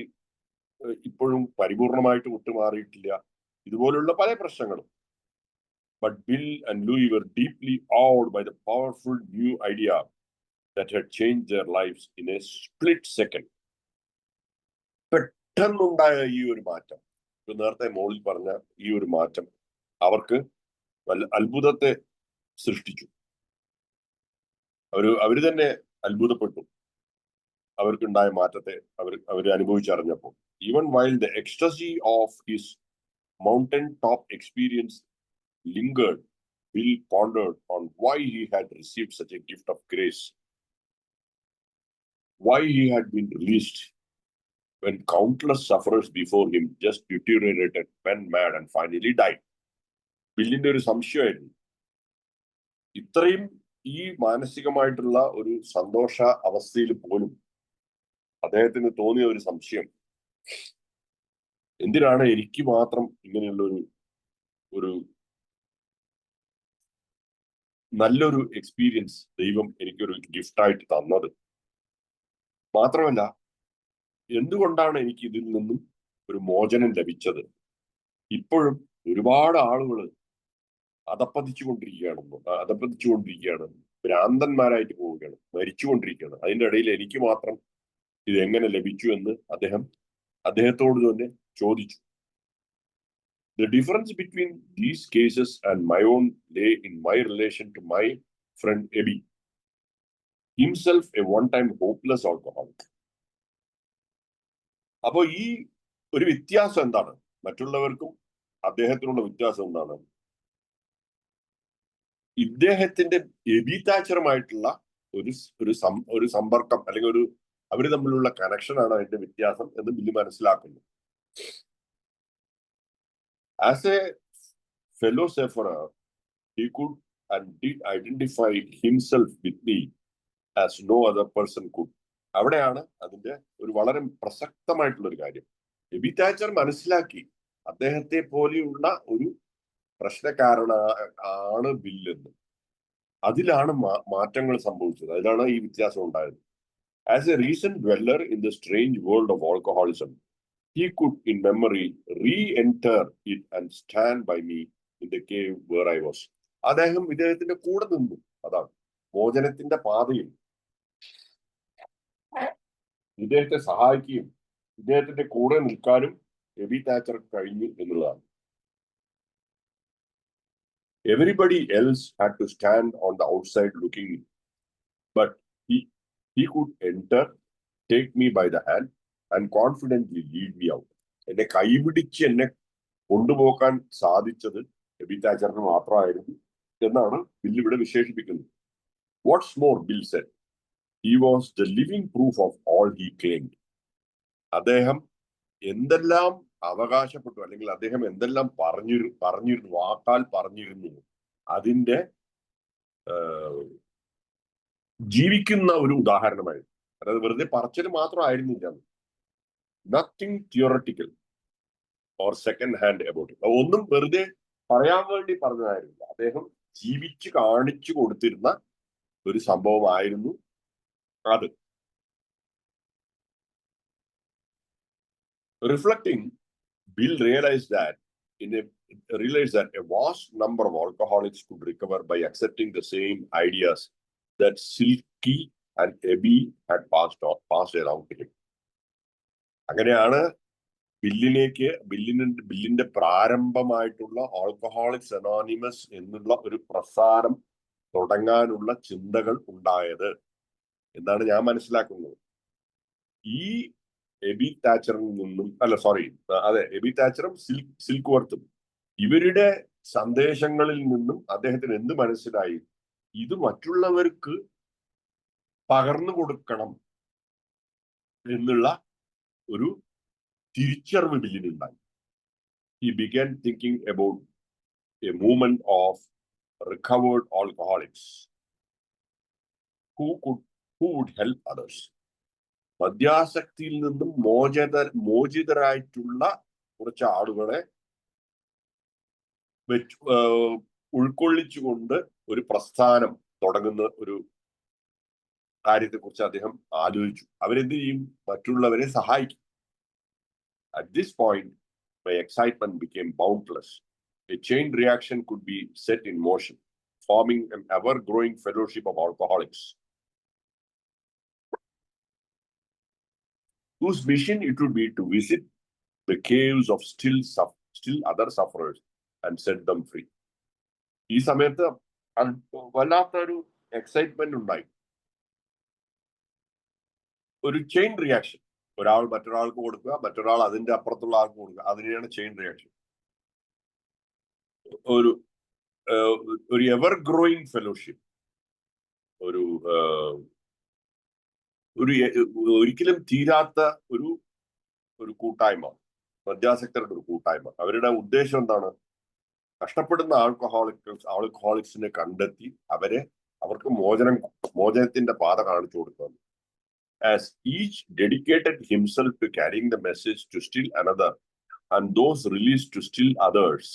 ഇപ്പോഴും പരിപൂർണമായിട്ട് വിട്ടുമാറിയിട്ടില്ല. ഇതുപോലുള്ള പല പ്രശ്നങ്ങളും. But Bill and Louis were deeply awed by the powerful new idea that had changed their lives in a split second. പെട്ടെന്നുണ്ടായ ഈ ഒരു മാറ്റം, നേരത്തെ മോളിൽ പറഞ്ഞ ഈ ഒരു മാറ്റം അവർക്ക് അത്ഭുതത്തെ സൃഷ്ടിച്ചു. അവര് തന്നെ അത്ഭുതപ്പെട്ടു അവർക്കുണ്ടായ മാറ്റത്തെ അവർ അനുഭവിച്ചറിഞ്ഞപ്പോൾ. Even while the ecstasy of his mountain top experience lingered, Bill pondered on why he had received such a gift of grace, why he had been released when countless sufferers before him just deteriorated, went mad and finally died. ബില്ലിന്റെ ഒരു സംശയമായിരുന്നു. ഇത്രയും ഈ മാനസികമായിട്ടുള്ള ഒരു സന്തോഷ അവസ്ഥയിൽ പോലും അദ്ദേഹത്തിന് തോന്നിയ ഒരു സംശയം, എന്തിനാണ് എനിക്ക് മാത്രം ഇങ്ങനെയുള്ള ഒരു നല്ലൊരു എക്സ്പീരിയൻസ് ദൈവം എനിക്കൊരു ഗിഫ്റ്റായിട്ട് തന്നത്? മാത്രമല്ല, എന്തുകൊണ്ടാണ് എനിക്ക് ഇതിൽ നിന്നും ഒരു മോചനം ലഭിച്ചത്? ഇപ്പോഴും ഒരുപാട് ആളുകൾ അതപ്പതിച്ചുകൊണ്ടിരിക്കുകയാണ്, ഭ്രാന്തന്മാരായിട്ട് പോവുകയാണ്, മരിച്ചുകൊണ്ടിരിക്കുകയാണ്. അതിന്റെ ഇടയിൽ എനിക്ക് മാത്രം ഇത് എങ്ങനെ ലഭിച്ചു എന്ന് അദ്ദേഹത്തോട് തന്നെ ചോദിച്ചു. The difference between these cases and my own lay in my relation to my friend Eddie, himself a one-time hopeless alcoholic. അപ്പോ ഈ ഒരു വ്യത്യാസം എന്താണ്? മറ്റുള്ളവർക്കും അദ്ദേഹത്തിനുള്ള വ്യത്യാസം എന്താണ്? ഇദ്ദേഹത്തിന്റെ എബി താച്ചറുമായിട്ടുള്ള ഒരു സമ്പർക്കം, അല്ലെങ്കിൽ അവര് തമ്മിലുള്ള കണക്ഷൻ ആണ് അതിന്റെ വ്യത്യാസം എന്ന് ബില്ല് മനസ്സിലാക്കുന്നു. As a fellow sufferer, he could and did identify himself with me as no other person could. അവിടെയാണ് അതിന്റെ ഒരു വളരെ പ്രസക്തമായിട്ടുള്ള ഒരു കാര്യം. എബി താച്ചർ മനസ്സിലാക്കി അദ്ദേഹത്തെ പോലെയുള്ള ഒരു പ്രശ്നക്കാരനാണ് ബില്ലെന്ന്. അതിലാണ് മാറ്റങ്ങൾ സംഭവിച്ചത്, അതിലാണ് ഈ വ്യത്യാസം ഉണ്ടായത്. As a recent dweller in the strange world of alcoholism, he could in memory re-enter it and stand by me in the cave where I was. അദ്ദേഹം ഇദ്ദേഹത്തിന്റെ കൂടെ നിന്നു. അതാണ് മോചനത്തിന്റെ പാതയിൽ ഇദ്ദേഹത്തെ സഹായിക്കുകയും ഇദ്ദേഹത്തിന്റെ കൂടെ നിൽക്കാനും എബി താച്ചർ കഴിഞ്ഞു എന്നുള്ളതാണ്. Everybody else had to stand on the outside looking in, but he could enter, take me by the hand and confidently lead me out. എന്നെ കൈപിടിച്ച് എന്നെ കൊണ്ടുപോകാൻ സാധിച്ചത് എബി താച്ചറിന് മാത്രമായിരുന്നു എന്നാണ് ബിൽ ഇവിടെ വിശേഷിപ്പിക്കുന്നത്. What's more, Bill said, he was the living proof of all he claimed. അദ്ദേഹം എന്തെല്ലാം അവകാശപ്പെട്ടു അല്ലെങ്കിൽ അദ്ദേഹം എന്തെല്ലാം പറഞ്ഞിരുന്നു വാക്കാൽ പറഞ്ഞിരുന്നു അതിന്റെ ജീവിക്കുന്ന ഒരു ഉദാഹരണമായിരുന്നു. അതായത് വെറുതെ പറച്ചിൽ മാത്രമായിരുന്നില്ല. Nothing theoretical or second hand about it. ഒന്നും വെറുതെ പറയാൻ വേണ്ടി പറഞ്ഞതായിരുന്നില്ല. അദ്ദേഹം ജീവിച്ച് കാണിച്ചു കൊടുത്തിരുന്ന ഒരു സംഭവമായിരുന്നു അത്. Reflecting, Bill realized that a vast number of alcoholics could recover by accepting the same ideas that Silky and Abby had passed along to him. അങ്ങനെയാണ് ബില്ലിന്റെ പ്രാരംഭമായിട്ടുള്ള ആൽക്കഹോളിക്സ് അനോണിമസ് എന്നുള്ള ഒരു പ്രസ്ഥാനം തുടങ്ങാനുള്ള ചിന്തകൾ ഉണ്ടായത് എന്നാണ് ഞാൻ മനസ്സിലാക്കുന്നത്. ഈ എബി താച്ചറിൽ നിന്നും എബി താച്ചറും സിൽക്ക് വർത്തും ഇവരുടെ സന്ദേശങ്ങളിൽ നിന്നും അദ്ദേഹത്തിന് എന്ത് മനസ്സിലായി? ഇത് മറ്റുള്ളവർക്ക് പകർന്നു കൊടുക്കണം എന്നുള്ള ഒരു തിരിച്ചറിവ് ബില്ലിനുണ്ടായി. He began thinking about a movement of recovered alcoholics who would help others. മദ്യാസക്തിയിൽ നിന്നും മോചിതരായിട്ടുള്ള കുറച്ച് ആളുകളെ ഉൾക്കൊള്ളിച്ചുകൊണ്ട് ഒരു പ്രസ്ഥാനം തുടങ്ങുന്ന ഒരു കാര്യത്തെക്കുറിച്ച് അദ്ദേഹം ആലോചിച്ചു. അവരെന്ത് ചെയ്യും? മറ്റുള്ളവരെ സഹായിക്കും. At this point, my excitement became boundless. A chain reaction could be set in motion, forming an ever-growing fellowship of alcoholics, whose mission it would be to visit the caves of still other sufferers and set them free. ഈ സമയത്ത് വല്ലാത്തൊരു excitement ഉണ്ടായി. ഒരു chain reaction. ഒരാൾ മറ്റൊരാൾക്ക് കൊടുക്കുക, മറ്റൊരാൾ അതിന്റെ അപ്പുറത്തുള്ള ആൾക്ക് കൊടുക്കുക. അതിനെയാണ് ചെയിൻ റിയാക്ഷൻ. ഒരു എവർ ഗ്രോയിങ് ഫെലോഷിപ്പ്, ഒരു ഒരിക്കലും തീരാത്ത ഒരു കൂട്ടായ്മ, മദ്യാസക്തരുടെ ഒരു കൂട്ടായ്മ. അവരുടെ ഉദ്ദേശം എന്താണ്? കഷ്ടപ്പെടുന്ന ആൽക്കഹോളിക്സിനെ കണ്ടെത്തി അവർക്ക് മോചനത്തിന്റെ പാത കാണിച്ചു കൊടുക്കുക. As each dedicated himself to carrying the message to still another and those released to still others,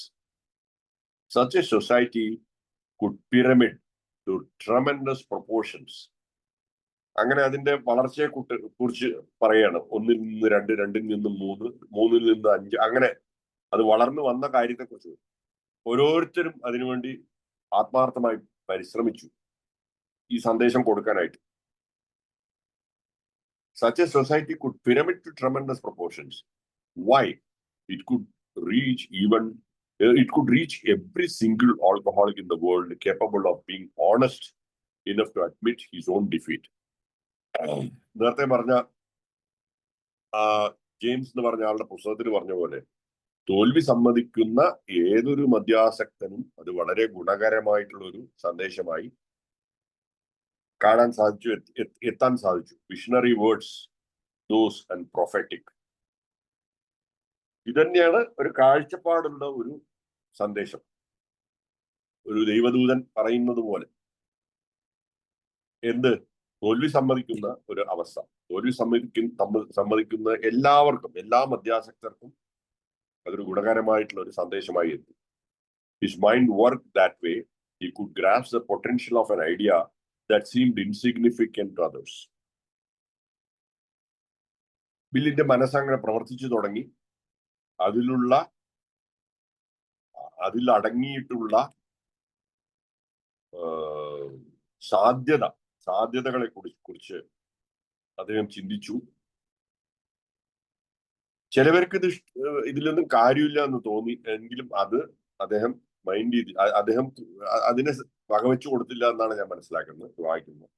such a society could pyramid to tremendous proportions. അങ്ങനെ അതിന്റെ വളർച്ചയെ കുറിച്ച് പറയാണ്. 1 നിന്ന് 2, 2 നിന്ന് 3, 3 നിന്ന് 5, അങ്ങനെ അത് വളർന്നു വന്ന കാര്യത്തെക്കുറിച്ച് ഓരോരുത്തരും അതിനുവേണ്ടി ആത്മാർത്ഥമായി പരിശ്രമിച്ചു ഈ സന്ദേശം കൊടുക്കാനായിട്ട്. Such a society could pyramid to tremendous proportions. Why? It could reach every single alcoholic in the world capable of being honest enough to admit his own defeat. നേരത്തെ പറഞ്ഞ ജെയിംസ് എന്ന് പറഞ്ഞ ആളുടെ പുസ്തകത്തിൽ പറഞ്ഞ പോലെ തോൽവി സമ്മതിക്കുന്ന ഏതൊരു മദ്യാസക്തനും അത് വളരെ ഗുണകരമായിട്ടുള്ള ഒരു സന്ദേശമായി കാണാൻ സാധിച്ചു, എത്താൻ സാധിച്ചു. Visionary words, those and prophetic. ഇതന്നെയാണ് ഒരു കാഴ്ചപ്പാടുള്ള ഒരു സന്ദേശം. ഒരു ദൈവദൂതൻ പറയുന്നത് പോലെ തോൽവി സമ്മതിക്കുന്ന ഒരു അവസ്ഥ. തോൽവി സമ്മതിക്കുന്ന എല്ലാവർക്കും, എല്ലാ മദ്യാസക്തർക്കും അതൊരു ഗുണകരമായിട്ടുള്ള ഒരു സന്ദേശമായി എത്തി. His mind worked that way. He could grasp the potential of an idea that seemed insignificant to others. ബില്ലിന്റെ മനസ്സങ്ങനെ പ്രവർത്തിച്ചു തുടങ്ങി. അതിൽ അടങ്ങിയിട്ടുള്ള സാധ്യതകളെ കുറിച്ച് അദ്ദേഹം ചിന്തിച്ചു. ചിലവർക്ക് ഇതിലൊന്നും കാര്യമില്ല എന്ന് തോന്നി എങ്കിലും അദ്ദേഹം മൈൻഡ് ചെയ്ത് അദ്ദേഹം അതിനെ വകവെച്ചു കൊടുത്തില്ല എന്നാണ് ഞാൻ മനസ്സിലാക്കുന്നത് വായിക്കുന്നത്.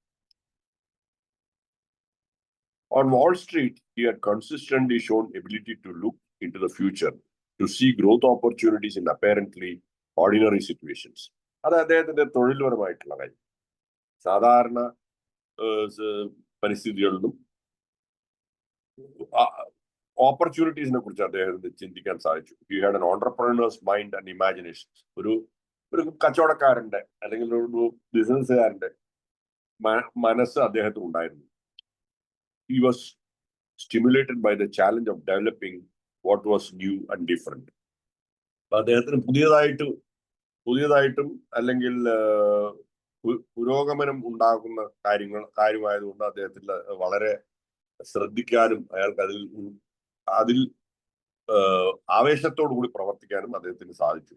On Wall Street, he had consistently shown ability to look into the future, to see growth opportunities in apparently ordinary situations. അത് അദ്ദേഹത്തിന്റെ തൊഴിൽപരമായിട്ടുള്ള കാര്യം. സാധാരണ പരിസ്ഥിതികളിലും ഓപ്പർച്യൂണിറ്റീസിനെ കുറിച്ച് അദ്ദേഹത്തിന് ചിന്തിക്കാൻ സാധിച്ചു. He had an entrepreneurs mind and imagination. ഒരു കച്ചവടക്കാരന്റെ അല്ലെങ്കിൽ ഒരു ബിസിനസ്സുകാരന്റെ മനസ്സ് അദ്ദേഹത്തിന് ഉണ്ടായിരുന്നു. He was stimulated by the challenge of developing what was new and different. അദ്ദേഹത്തിന് പുതിയതായിട്ടും അല്ലെങ്കിൽ പുരോഗമനം ഉണ്ടാകുന്ന കാര്യമായതുകൊണ്ട് അദ്ദേഹത്തിൽ വളരെ ശ്രദ്ധിക്കാനും അയാൾക്ക് അതിൽ ആവേശത്തോടു കൂടി പ്രവർത്തിക്കാനും അദ്ദേഹത്തിന് സാധിച്ചു.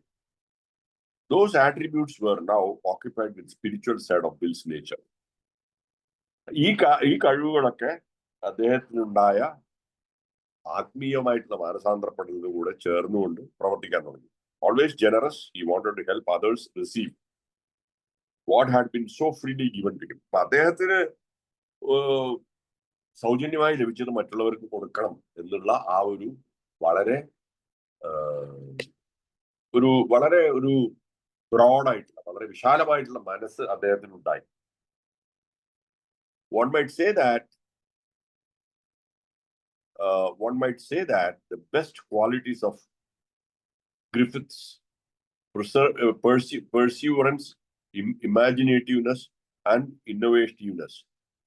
Those attributes were now occupied with spiritual side of Bill's nature. ഈ കഴിവുകളൊക്കെ അദ്ദേഹത്തിനുണ്ടായ ആത്മീയമായിട്ടുള്ള മാനസാന്തരപ്പെട്ടതിന് കൂടെ ചേർന്നുകൊണ്ട് പ്രവർത്തിക്കാൻ തുടങ്ങി. Always generous, he wanted to help others receive what had been so freely given to him. അപ്പൊ അദ്ദേഹത്തിന് സൗജന്യമായി ലഭിച്ചത് മറ്റുള്ളവർക്ക് കൊടുക്കണം എന്നുള്ള ആ ഒരു വളരെ ഒരു ബ്രോഡായിട്ടുള്ള വളരെ വിശാലമായിട്ടുള്ള മനസ്സ് അദ്ദേഹത്തിനുണ്ടായി. One might say that the best qualities of Griffith's perseverance, imaginativeness, and innovativeness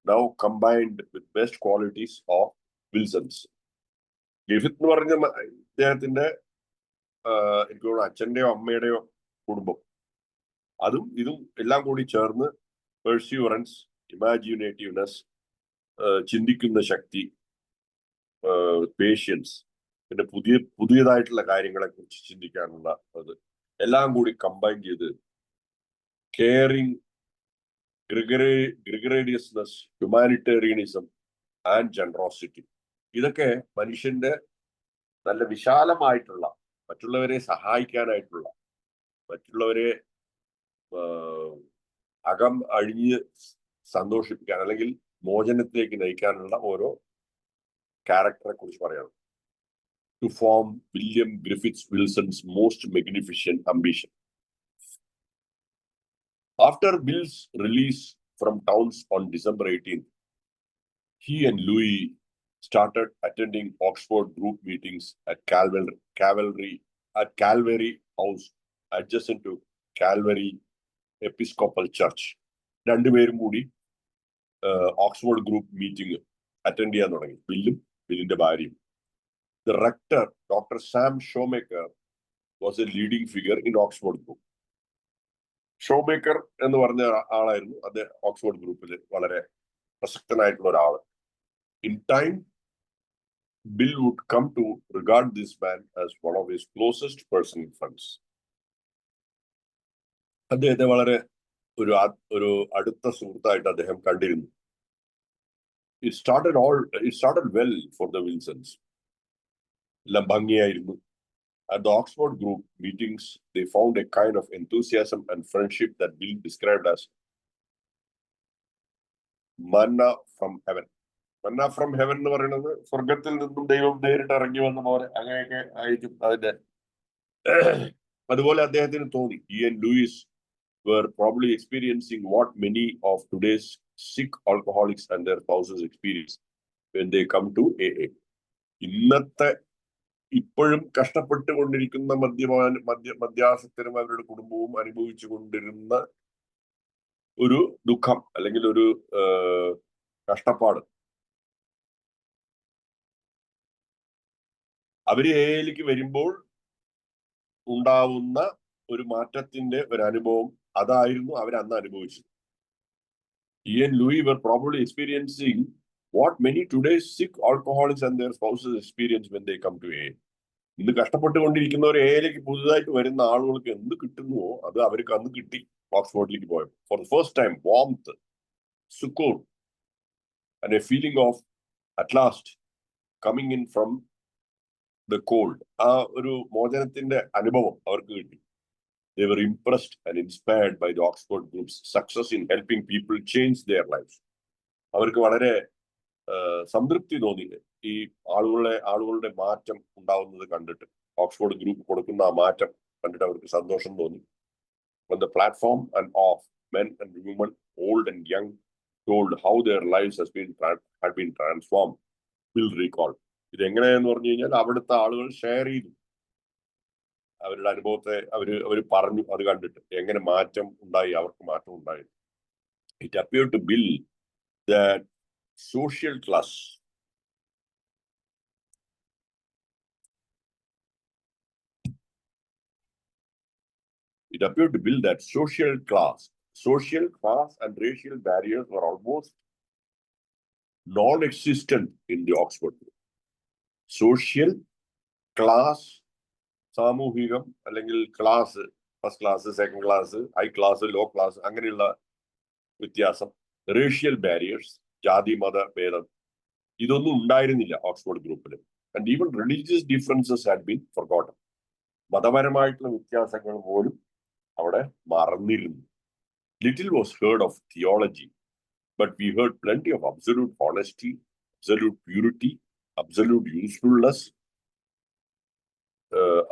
now combined with best qualities of Wilson's. Griffith എന്ന് പറഞ്ഞ അദ്ദേഹത്തിന്റെ എനിക്ക് തോന്നുന്നു അച്ഛന്റെയോ അമ്മയുടെയോ കുടുംബം, ഇതും എല്ലാം കൂടി ചേർന്ന് പെർസ്യൂറൻസ്, ഇമാജിനേറ്റീവ്നെസ്, ചിന്തിക്കുന്ന ശക്തി, പേഷ്യൻസ്, പിന്നെ പുതിയതായിട്ടുള്ള കാര്യങ്ങളെ കുറിച്ച് ചിന്തിക്കാനുള്ള അത് എല്ലാം കൂടി കമ്പൈൻ ചെയ്ത് കെയറിങ്, ഗ്രിഗറേഡിയസ്നെസ്, ഹ്യൂമാനിറ്റേറിയനിസം ആൻഡ് ജനറോസിറ്റി, ഇതൊക്കെ മനുഷ്യന്റെ നല്ല വിശാലമായിട്ടുള്ള, മറ്റുള്ളവരെ സഹായിക്കാനായിട്ടുള്ള, മറ്റുള്ളവരെ അകം അഴിഞ്ഞ് സന്തോഷിപ്പിക്കാൻ അല്ലെങ്കിൽ മോചനത്തിലേക്ക് നയിക്കാനുള്ള ഓരോ ക്യാരക്ടറെ കുറിച്ച് പറയണം. To form William Griffith Wilson's most magnificent ambition. After Bill's release from Towns on December 18th, he and Louis started attending Oxford group meetings at Calvary House, adjacent to Calvary Episcopal Church. രണ്ടുപേരും കൂടി Oxford group meeting attend ചെയ്യാൻ തുടങ്ങി, ബില്ലിന്റെ ഭാര്യയും. The rector, Dr. Sam Shoemaker, was a leading figure in Oxford group. ഷോമേക്കർ എന്ന് പറഞ്ഞ ആളായിരുന്നു അത് ഓക്സ്ഫോർഡ് ഗ്രൂപ്പിൽ വളരെ പ്രസക്തനായിട്ടുള്ള ഒരാള്. In time, Bill would come to regard this man as one of his closest personal friends. അദ്ദേഹത്തെ വളരെ ഒരു അടുത്ത സുഹൃത്തായിട്ട് അദ്ദേഹം കണ്ടിരുന്നു. It started well for the Wilsons. എല്ലാം ഭംഗിയായിരുന്നു. At the Oxford group meetings, they found a kind of enthusiasm and friendship that Bill described as manna from heaven. Manna from heaven എന്ന് പറയുന്നത് സ്വർഗത്തിൽ നിന്നും ദൈവം നേരിട്ട് ഇറങ്ങി വന്ന പോലെ അങ്ങനെയൊക്കെ ആയിരിക്കും അതിന്റെ. അതുപോലെ അദ്ദേഹത്തിന് തോന്നി. He and Louis were probably experiencing what many of today's sick alcoholics and their spouses experience when they come to AA. ഇന്നത്തെ ഇപ്പോഴും കഷ്ടപ്പെട്ടുകൊണ്ടിരിക്കുന്ന മദ്യാസക്തരും അവരുടെ കുടുംബവും അനുഭവിച്ചു കൊണ്ടിരുന്ന ഒരു ദുഃഖം അല്ലെങ്കിൽ ഒരു കഷ്ടപ്പാട് അവര് ഏയിലേക്ക് വരുമ്പോൾ ഉണ്ടാവുന്ന ഒരു മാറ്റത്തിന്റെ ഒരു അനുഭവം അതായിരുന്നു അവർ അന്ന് അനുഭവിച്ചത്. He and Louis were probably experiencing what many today's sick alcoholics and their spouses experience when they come to AA. ഇന്ന് കഷ്ടപ്പെട്ടുകൊണ്ടിരിക്കുന്നവർ എയിലേക്ക് പുതുതായിട്ട് വരുന്ന ആളുകൾക്ക് എന്ത് കിട്ടുന്നുവോ അത് അവർക്ക് അന്ന് കിട്ടി ഓക്സ്ഫോർഡിലേക്ക് പോയപ്പോൾ. For the first time warmth, succour and a feeling of at last coming in from the cold. ആ ഒരു മോചനത്തിന്റെ അനുഭവം അവർക്ക് കിട്ടി. They were impressed and inspired by the Oxford group's success in helping people change their lives. അവർക്ക് വളരെ സംതൃപ്തി തോന്നി ഈ ആളുകളുടെ മാറ്റം ഉണ്ടാവുന്നത് കണ്ടിട്ട്. ഓക്സ്ഫോർഡ് ഗ്രൂപ്പ് കൊടുക്കുന്ന ആ മാറ്റം കണ്ടിട്ട് അവർക്ക് സന്തോഷം തോന്നി. On the platform and off, men and women, old and young, told how their lives had been transformed. Will recall. ഇത് എങ്ങനെയെന്ന് പറഞ്ഞു കഴിഞ്ഞാൽ അവിടുത്തെ ആളുകൾ ഷെയർ ചെയ്തു അവരുടെ അനുഭവത്തെ. അവര് പറഞ്ഞു അത് കണ്ടിട്ട് എങ്ങനെ മാറ്റം ഉണ്ടായി, അവർക്ക് മാറ്റം ഉണ്ടായി. It appeared to Bill that social class and racial barriers were almost non-existent in the Oxford group. Social class, സാമൂഹികം അല്ലെങ്കിൽ class, first class, second class, high class, low class, അങ്ങനെയുള്ള വ്യത്യാസം, റേഷ്യൽ ബാരിയേഴ്സ്, ജാതി മത ഭേദം, ഇതൊന്നും ഉണ്ടായിരുന്നില്ല ഓക്സ്ഫോർഡ് ഗ്രൂപ്പിൽ. And even religious differences had been forgotten. മതപരമായിട്ടുള്ള വ്യത്യാസങ്ങൾ പോലും അവിടെ മറന്നിരുന്നു. Little was heard of theology, but we heard plenty of absolute honesty, absolute purity, absolute usefulness,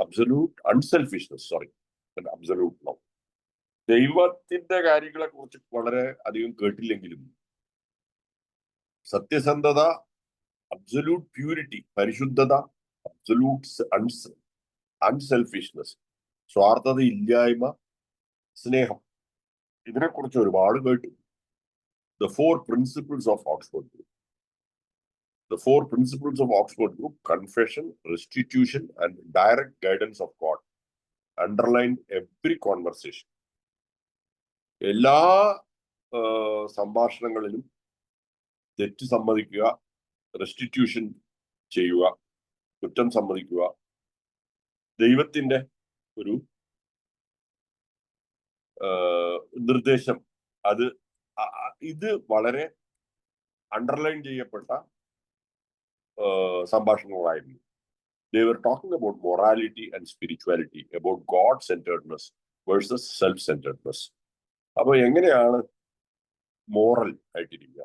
absolute unselfishness, and absolute love. ദൈവത്തിന്റെ കാര്യങ്ങളെ കുറിച്ച് വളരെ അധികം കേട്ടില്ലെങ്കിലും സത്യസന്ധത, അബ്സല്യൂട്ട് പ്യൂരിറ്റി, പരിശുദ്ധത, അബ്സല്യൂട്ട് അൺസെൽഫിഷ്നെസ്, സ്വാർത്ഥത ഇല്ലായ്മ, സ്നേഹം, ഇതിനെക്കുറിച്ച് ഒരുപാട് കേട്ടു. The four principles of Oxford Group. The four principles of Oxford Group, confession, restitution, and direct guidance of God, underlined every conversation. എല്ലാ സംഭാഷണങ്ങളിലും തെറ്റ് സമ്മതിക്കുക, റെസ്റ്റിറ്റ്യൂഷൻ ചെയ്യുക, കുറ്റം സമ്മതിക്കുക, ദൈവത്തിന്റെ ഒരു നിർദ്ദേശം, ഇത് വളരെ അണ്ടർലൈൻ ചെയ്യപ്പെട്ട സംഭാഷണങ്ങളായിരുന്നു. They were talking about morality and spirituality, about God-centeredness versus self-centeredness. അപ്പൊ എങ്ങനെയാണ് മോറൽ ആയിട്ടിരിക്കുക,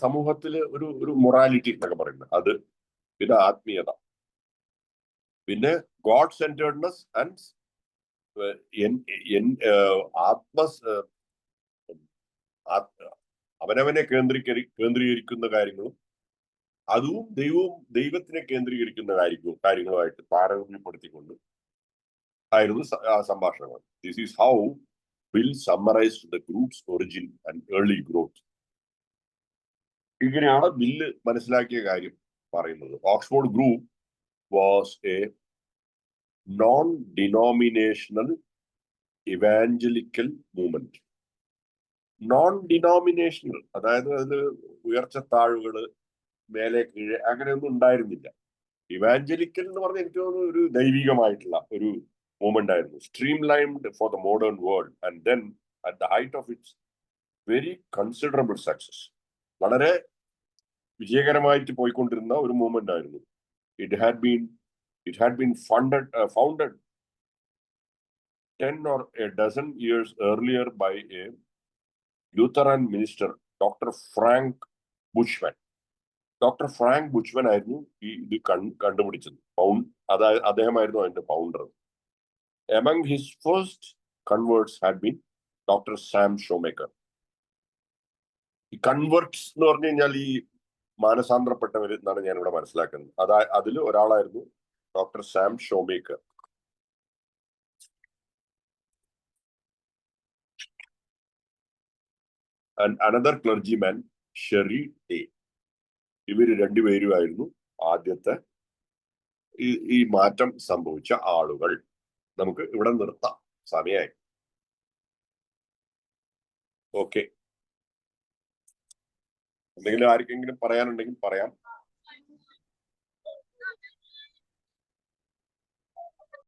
സമൂഹത്തിൽ ഒരു മൊറാലിറ്റി എന്നൊക്കെ പറയുന്നത് അത്, പിന്നെ ആത്മീയത, പിന്നെ ഗോഡ് സെന്റേർഡ്നെസ് ആൻഡ് അവനവനെ കേന്ദ്രീകരിക്കുന്ന കാര്യങ്ങളും അതും ദൈവത്തിനെ കേന്ദ്രീകരിക്കുന്ന കാര്യങ്ങളുമായിട്ട് താരതമ്യപ്പെടുത്തിക്കൊണ്ട് ആയിരുന്നു ആ സംഭാഷണങ്ങൾ. This is how Bill summarized the group's origin and early growth. ഇങ്ങനെയാണ് ബില്ല് മനസ്സിലാക്കിയ കാര്യം പറയുന്നത്. Oxford group was A non denominational evangelical movement. Non denominational, അതായത് അതിൽ ഉയർച്ച താഴ്വുകള്, മേലെ കീഴെ, അങ്ങനെയൊന്നും ഉണ്ടായിരുന്നില്ല. ഇവാഞ്ചലിക്കൽ എന്ന് പറഞ്ഞാൽ എനിക്ക് തോന്നുന്നു ഒരു ദൈവികമായിട്ടുള്ള ഒരു മൂവ്മെന്റ് ആയിരുന്നു. Streamlined for the modern world and then at the height of its very considerable success, വളരെ വിജയകരമായിട്ട് പോയിക്കൊണ്ടിരുന്ന ഒരു മൂവ്മെന്റ് ആയിരുന്നു. It had been founded 10 or a dozen years earlier by a Lutheran minister, Dr. Frank Bushman. Doctor Frank Buchman ആയിരുന്നു ഇത് കണ്ടുപിടിച്ചത്. അദ്ദേഹമായിരുന്നു അതിന്റെ founder. Among his first converts had been Dr. Sam Shoemaker. ഈ കൺവേർട്സ് എന്ന് പറഞ്ഞു കഴിഞ്ഞാൽ ഈ മാനസാന്തരപ്പെട്ടവർ എന്നാണ് ഞാൻ ഇവിടെ മനസ്സിലാക്കുന്നത്. അതിൽ ഒരാളായിരുന്നു doctor Sam Shoemaker. And another clergyman, Sherry Day. ഇവര് രണ്ടുപേരുമായിരുന്നു ആദ്യത്തെ ഈ മാറ്റം സംഭവിച്ച ആളുകൾ. നമുക്ക് ഇവിടെ നിർത്താം, സമയമായി. ഓക്കെ. എന്തെങ്കിലും ആർക്കെങ്കിലും പറയാനുണ്ടെങ്കിൽ പറയാം.